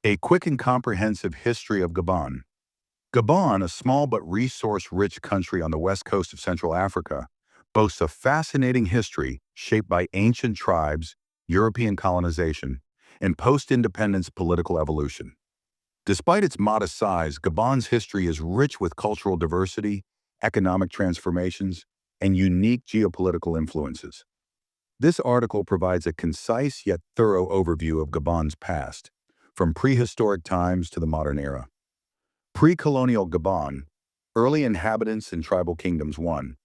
A quick and comprehensive history of Gabon. Gabon, a small but resource-rich country on the west coast of Central Africa, boasts a fascinating history shaped by ancient tribes, European colonization, and post-independence political evolution. Despite its modest size, Gabon's history is rich with cultural diversity, economic transformations, and unique geopolitical influences. This article provides a concise yet thorough overview of Gabon's past, from prehistoric times to the modern era. Pre-colonial Gabon, early inhabitants and tribal kingdoms 1.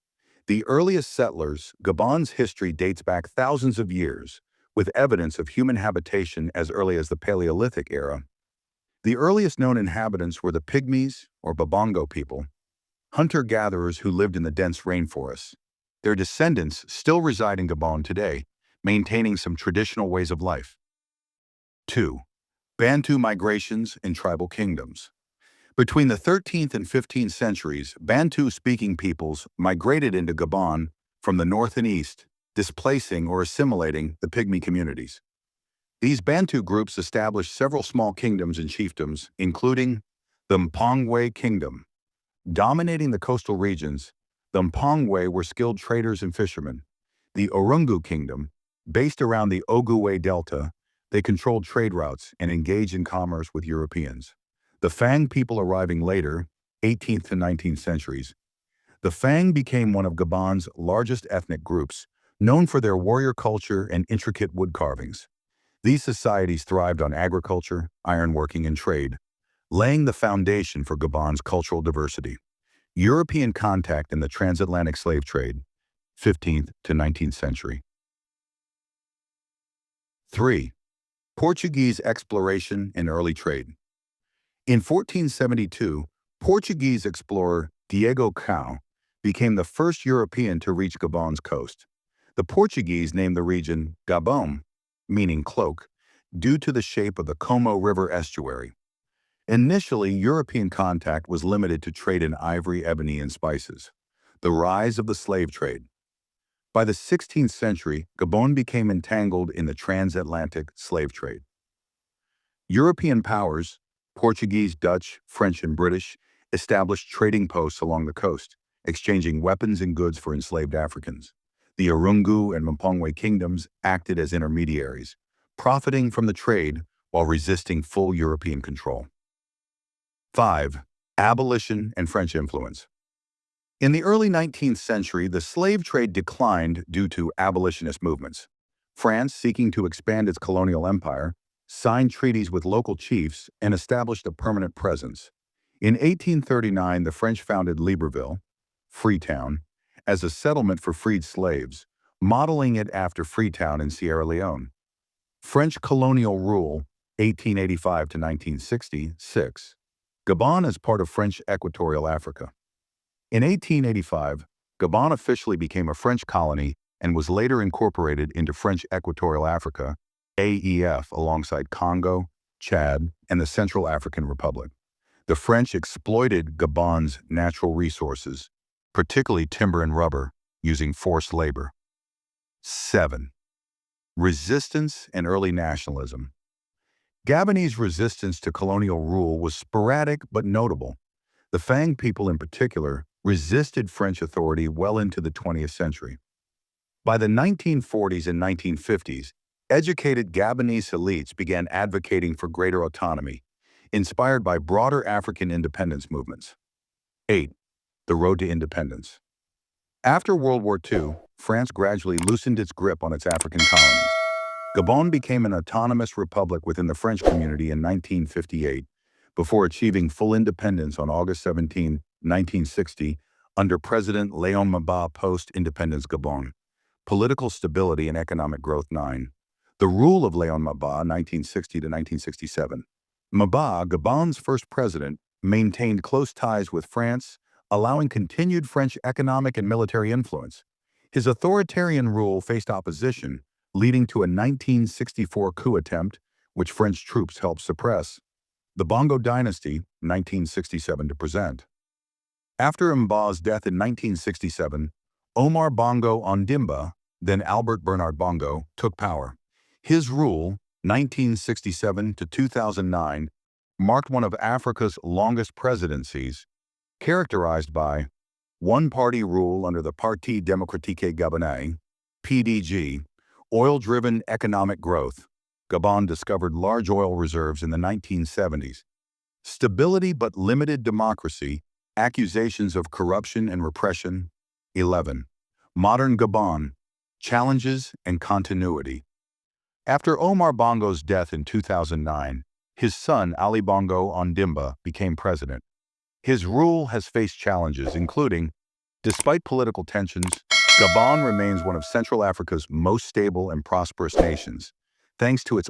The earliest settlers, Gabon's history dates back thousands of years, with evidence of human habitation as early as the Paleolithic era. The earliest known inhabitants were the Pygmies, or Babongo people, hunter-gatherers who lived in the dense rainforests. Their descendants still reside in Gabon today, maintaining some traditional ways of life. 2. Bantu migrations and tribal kingdoms. Between the 13th and 15th centuries, Bantu-speaking peoples migrated into Gabon from the north and east, displacing or assimilating the Pygmy communities. These Bantu groups established several small kingdoms and chiefdoms, including the Mpongwe Kingdom. Dominating the coastal regions, the Mpongwe were skilled traders and fishermen. The Orungu Kingdom, based around the Ogooué Delta, they controlled trade routes and engaged in commerce with Europeans. The Fang people arriving later, 18th to 19th centuries. The Fang became one of Gabon's largest ethnic groups, known for their warrior culture and intricate wood carvings. These societies thrived on agriculture, ironworking, and trade, laying the foundation for Gabon's cultural diversity. European contact in the transatlantic slave trade, 15th to 19th century. 3. Portuguese exploration and early trade. In 1472, Portuguese explorer Diego Cao became the first European to reach Gabon's coast. The Portuguese named the region Gabon, meaning cloak, due to the shape of the Como River estuary. Initially, European contact was limited to trade in ivory, ebony, and spices. The rise of the slave trade. By the 16th century, Gabon became entangled in the transatlantic slave trade. European powers, Portuguese, Dutch, French, and British, established trading posts along the coast, exchanging weapons and goods for enslaved Africans. The Orungu and Mpongwe kingdoms acted as intermediaries, profiting from the trade while resisting full European control. 5. Abolition and French influence. In the early 19th century, the slave trade declined due to abolitionist movements. France, seeking to expand its colonial empire, signed treaties with local chiefs and established a permanent presence. In 1839, the French founded Libreville, Freetown, as a settlement for freed slaves, modeling it after Freetown in Sierra Leone. French colonial rule, 1885 to 1966. Gabon as part of French Equatorial Africa. In 1885, Gabon officially became a French colony and was later incorporated into French Equatorial Africa, AEF, alongside Congo, Chad, and the Central African Republic. The French exploited Gabon's natural resources, particularly timber and rubber, using forced labor. 7. Resistance and early nationalism. Gabonese resistance to colonial rule was sporadic but notable. The Fang people in particular resisted French authority well into the 20th century. By the 1940s and 1950s, educated Gabonese elites began advocating for greater autonomy, inspired by broader African independence movements. 8. The road to independence. After World War II, France gradually loosened its grip on its African colonies. Gabon became an autonomous republic within the French community in 1958, before achieving full independence on August 17, 1960, under President Léon Mba post-independence Gabon. Political stability and economic growth 9. The rule of Léon Mba, 1960 to 1967. Mba, Gabon's first president, maintained close ties with France, allowing continued French economic and military influence. His authoritarian rule faced opposition, leading to a 1964 coup attempt, which French troops helped suppress. The Bongo dynasty, 1967 to present. After Mba's death in 1967, Omar Bongo Ondimba, then Albert Bernard Bongo, took power. His rule, 1967 to 2009 marked one of Africa's longest presidencies, characterized by one-party rule under the Parti démocratique Gabonais, PDG, oil-driven economic growth. Gabon discovered large oil reserves in the 1970s. Stability but limited democracy, accusations of corruption and repression. 11. Modern Gabon, challenges and continuity. After Omar Bongo's death in 2009, his son Ali Bongo Ondimba became president. His rule has faced challenges, including, despite political tensions, Gabon remains one of Central Africa's most stable and prosperous nations, thanks to its